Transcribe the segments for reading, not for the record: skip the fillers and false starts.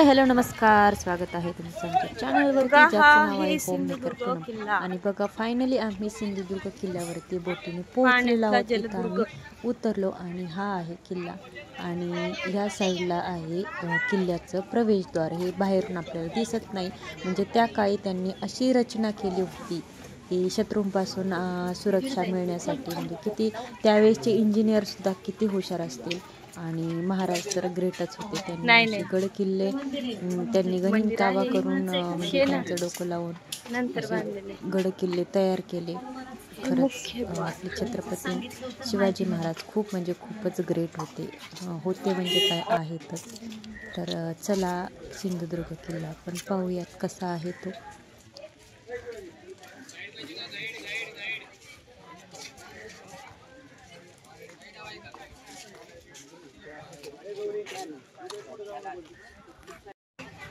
Hello नमस्कार, स्वागत आहे तुमचं आमच्या चॅनलवरती, ज्याचं नाव आहे होममेकर पूनम. आणि बघा फायनली आम्ही सिंधुदुर्ग किल्ल्यावरती बोटीने पोहोचलेलो आहोत. इथं आम्ही उतरलो आणि हा आहे किल्ला आणि ह्या साईडला आहे किल्ल्याचं प्रवेशद्वार. हे बाहेरून आपल्याला दिसत नाही, म्हणजे त्या काळी त्यांनी अशी रचना केली होती की शत्रूंपासून सुरक्षा मिळण्यासाठी. म्हणजे किती त्यावेळेसचे इंजिनियरसुद्धा किती हुशार असतील. आणि महाराज तर ग्रेटच होते. त्यांनी गड किल्ले त्यांनी गनिमताबा करून म्हणजे त्यांचं डोकं लावून गड किल्ले तयार केले. खरंच आपले छत्रपती शिवाजी महाराज खूप म्हणजे खूपच ग्रेट होते म्हणजे काय आहेतच. तर चला सिंधुदुर्ग किल्ला आपण पाहूयात कसा आहे तो.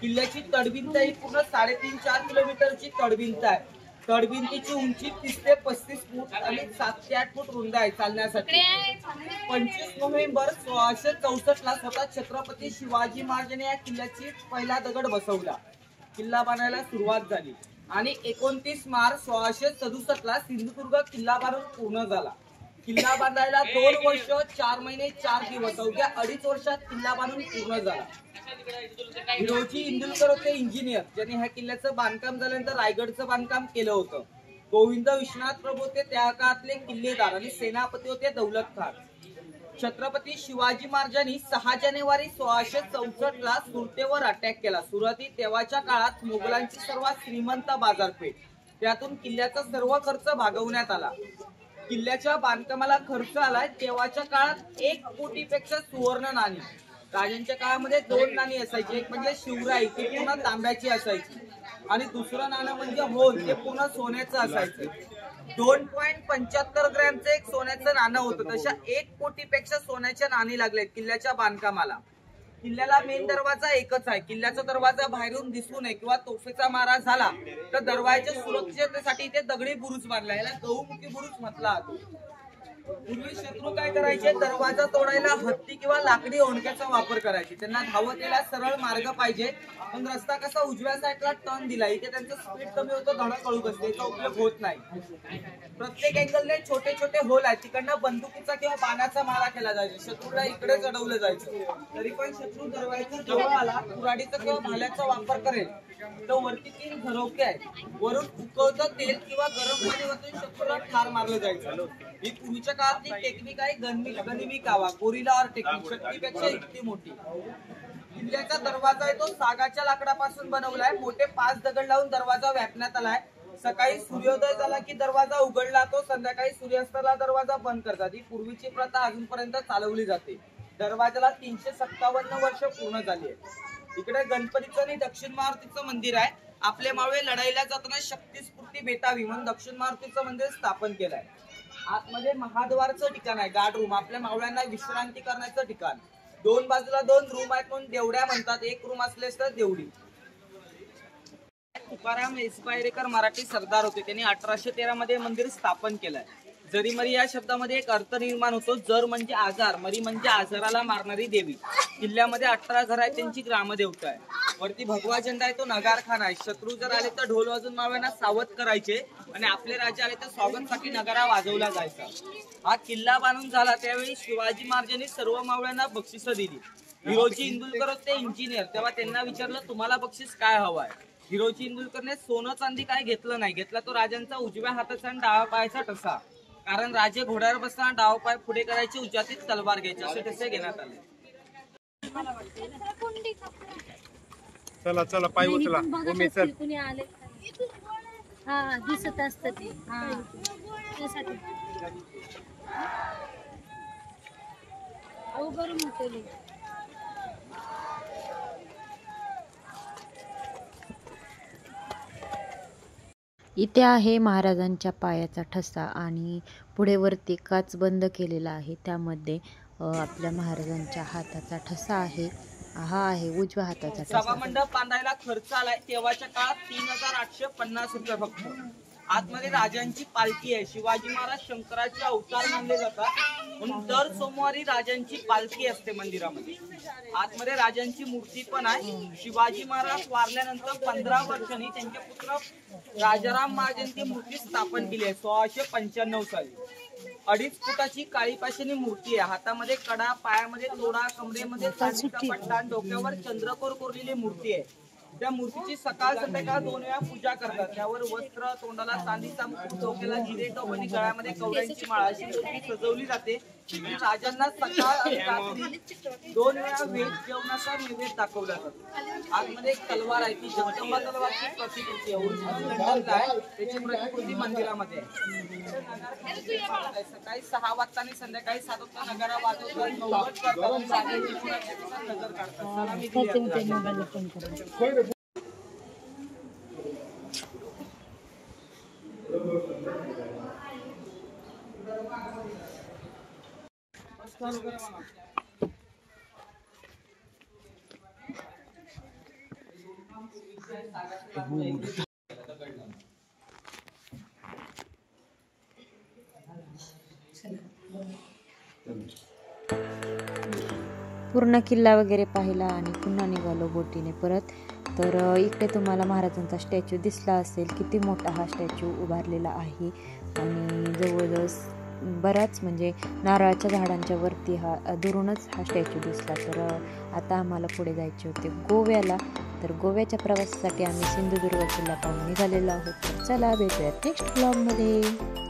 किल्ल्याची तडभिंत ही पूर्ण 3.5-4 किलोमीटरची तडभिंत आहे. तडभिंतीची उंची 30 ते 35 फूट आणि 7 ते 8 फूट रुंद आहे चालण्यासाठी. 25 नोव्हेंबर 1664 ला स्वतः छत्रपती शिवाजी महाराजांनी या किल्ल्याची पहिला दगड बसवला. किल्ला बांधायला सुरुवात झाली आणि 29 मार्च 1667 ला सिंधुदुर्ग किल्ला बांधून पूर्ण झाला. किल्ला बांधायला 2 वर्ष 4 महिने 4 दिवस, अवघ्या 2.5 वर्षात किल्ला बांधून पूर्ण झाला. हिरोजी इंदुलकर होते इंजिनियर, ज्यांनी ह्या किल्ल्याचं बांधकाम झाल्यानंतर रायगडचं बांधकाम केलं होतं. गोविंद विश्वनाथ प्रभू होते त्या काळातले किल्लेदार आणि सेनापती होते दौलत खान. छत्रपती शिवाजी महाराजांनी 6 जानेवारी 1664 ला सुरतेवर अटॅक केला. सुरत ही तेव्हाच्या काळात मोगलांची सर्वात श्रीमंत बाजारपेठ, त्यातून किल्ल्याचा सर्व खर्च भागवण्यात आला. किल्ल्याच्या बांधकामाला खर्च आलाय तेव्हाच्या काळात 1 कोटीपेक्षा सुवर्ण नाणी. राजांच्या काळामध्ये 2 नाणी असायची, एक म्हणजे शिवराई, ती पूर्ण तांब्याची असायची, आणि दुसरं नाणं म्हणजे होल, ते पूर्ण सोन्याचं असायचं. 2.75 ग्रॅमचं एक सोन्याचं नाणं होतं. तशा 1 कोटीपेक्षा सोन्याच्या नाणी लागलेत किल्ल्याच्या बांधकामाला. किल्ल्याला मेन दरवाजा एकच आहे. किल्ल्याचा दरवाजा बाहेरून दिसू नये किंवा तोफेचा मारा झाला तर दरवाजाच्या सुरक्षिततेसाठी इथे दगडी बुरुज बांधला, याला गहुमुखी बुरुज म्हटला जातो. पूर्वी शत्रू काय करायचे, दरवाजा तोडायला हत्ती किंवा लाकडी ओंडक्याचा वापर करायचे. त्यांना धावत यायला सरळ मार्ग पाहिजे, पण रस्ता कसा उजव्या साईडला टर्न दिला, इथे त्यांचं स्पीड कमी होतं, धडक कळू बसते, याचा उपयोग होत नाही. प्रत्येक अँगलने छोटे छोटे होल आहेत, तिकडनं बंदुकीचा किंवा बाणाचा मारा केला जायचा. शत्रूला इकडे चढवलं जायचं. तरी पण शत्रू दरवाजाच्या जवळ आला, कुऱ्हाडीचा किंवा भाल्याचा वापर करेल तर वरती 3 झरोके आहेत, वरून उकळतं तेल किंवा गरम पाणी वरून शत्रूला ठार मारलं जायचं. ही पूर्वीच्या काळातली टेक्निक आहे, गनिमी कावा, गोरिला ऑर टेक्निक, शक्तीपेक्षा युक्ती मोठी. किल्ल्याचा दरवाजा आहे तो सागाच्या लाकडापासून बनवलाय. मोठे 5 दगड लावून दरवाजा व्यापण्यात आलाय. सकाळी सूर्योदय झाला की दरवाजा उघडला, तो संध्याकाळी सूर्यास्ताला दरवाजा बंद करतात. ही पूर्वीची प्रथा अजूनपर्यंत चालवली जाते. दरवाजाला 357 वर्ष पूर्ण झाली आहे. इकडे गणपतीचं आणि दक्षिण मारुतीचं मंदिर आहे. आपले मावळे लढाईला जाताना शक्तीस्फूर्ती भेटावी म्हणून दक्षिण मारुतीचं मंदिर स्थापन केलंय. आतमध्ये महाद्वारचं ठिकाण आहे, गार्ड रूम, आपल्या मावळ्यांना विश्रांती करण्याचं ठिकाण. 2 बाजूला 2 रूम आहेत म्हणून देवड्या म्हणतात. 1 रूम असलेस तर देवडी. तुकाराम एसपायरेकर मराठी सरदार होते, त्यांनी 1813 मध्ये मंदिर स्थापन केलंय. जरीमरी या शब्दामध्ये एक अर्थ निर्माण होतो. जर म्हणजे आजार, मरी म्हणजे आजाराला मारणारी देवी. किल्ल्यामध्ये 18 घर आहेत, त्यांची ग्रामदेवता आहे. वरती भगवा झेंडा आहे, तो नगारखाना आहे. शत्रू जर आले तर ढोल वाजून मावळ्यांना सावध करायचे आणि आपले राजे आले तर स्वागतासाठी नगारा वाजवला जायचा. हा किल्ला बांधून झाला त्यावेळी शिवाजी महाराजांनी सर्व मावळ्यांना बक्षिसं दिली. हिरोजी इंदुलकर होते इंजिनियर, तेव्हा त्यांना विचारलं तुम्हाला बक्षीस काय हवंय. हिरोजी इंदुलकरने सोनं चांदी काय घेतलं नाही. घेतला तो राजांचा उजव्या हाताचा आणि डावा पायाचा ठसा. कारण राजे घोड्यावर बसताना डाव पाय पुढे करायचे, उजातीत तलवार घ्यायचे, असे ठसे घेण्यात आले. चला चला पाय उचला, उमे चल. हा दिसत असत ते. त्यासाठी बरं म्हटले. इथे आहे महाराजांच्या पायाचा ठसा आणि पुढे वरती काच बंद केलेला आहे, त्यामध्ये आपल्या महाराजांच्या हाताचा ठसा आहे. हा आहे उजव्या हाताचा ठसा. सभामंडप बांधायला खर्च आलाय तेव्हाच्या काळात 3850 रुपये फक्त. आतमध्ये राजांची पालखी आहे. शिवाजी महाराज शंकराचे अवतार मानले जातात म्हणून दर सोमवारी राजांची पालखी असते मंदिरामध्ये. आतमध्ये राजांची मूर्ती पण आहे. शिवाजी महाराज वारल्यानंतर 15 वर्षांनी त्यांचे पुत्र राजाराम महाराजांनी ती मूर्ती स्थापन केली आहे 1695 साली. 2.5 फुटाची काळी पाषाणी मूर्ती आहे. हातामध्ये कडा, पायामध्ये तोडा, कमरेमध्ये चांदीचा पट्टा, डोक्यावर चंद्रकोर कोरलेली मूर्ती आहे. त्या मूर्तीची सकाळ संध्याकाळ 2 वेळा पूजा करतात. त्यावर वस्त्र, तोंडाला चांदीचा मुकुट, डोक्याला जिरे टोप आणि गळ्यामध्ये कवड्यांची माळ अशी मूर्ती सजवली जाते. राजांना सकाळ आणि रात्री 2 वेळा व्हेज जेवणाचा नैवेद्य दाखवला जातो. आतमध्ये एक तलवार आहे, ती जगदंबा तलवारची प्रतिकृती आहे. ओरिजिनल लंडनला आहे, त्याची प्रतिकृती मंदिरामध्ये आहे. सकाळी 6 वाजता आणि संध्याकाळी 7 वाजता नगारा वाजवतात, नववत करतात, राजांची नजर काढतात. सलामी दिली जाते. पूर्ण किल्ला वगैरे पाहिला आणि पुन्हा निघालो बोटीने परत. तर इकडे तुम्हाला महाराजांचा स्टॅच्यू दिसला असेल. किती मोठा हा स्टॅच्यू उभारलेला आहे आणि जवळजवळ बराच म्हणजे नारळाच्या झाडांच्या वरती हा दुरूनच हा स्टॅच्यू दिसला. तर आता आम्हाला पुढे जायचे होते गोव्याला. तर गोव्याच्या प्रवासासाठी आम्ही सिंधुदुर्ग किल्ला पाहून निघालेलो आहोत. तर चला भेटूयात नेक्स्ट ब्लॉगमध्ये.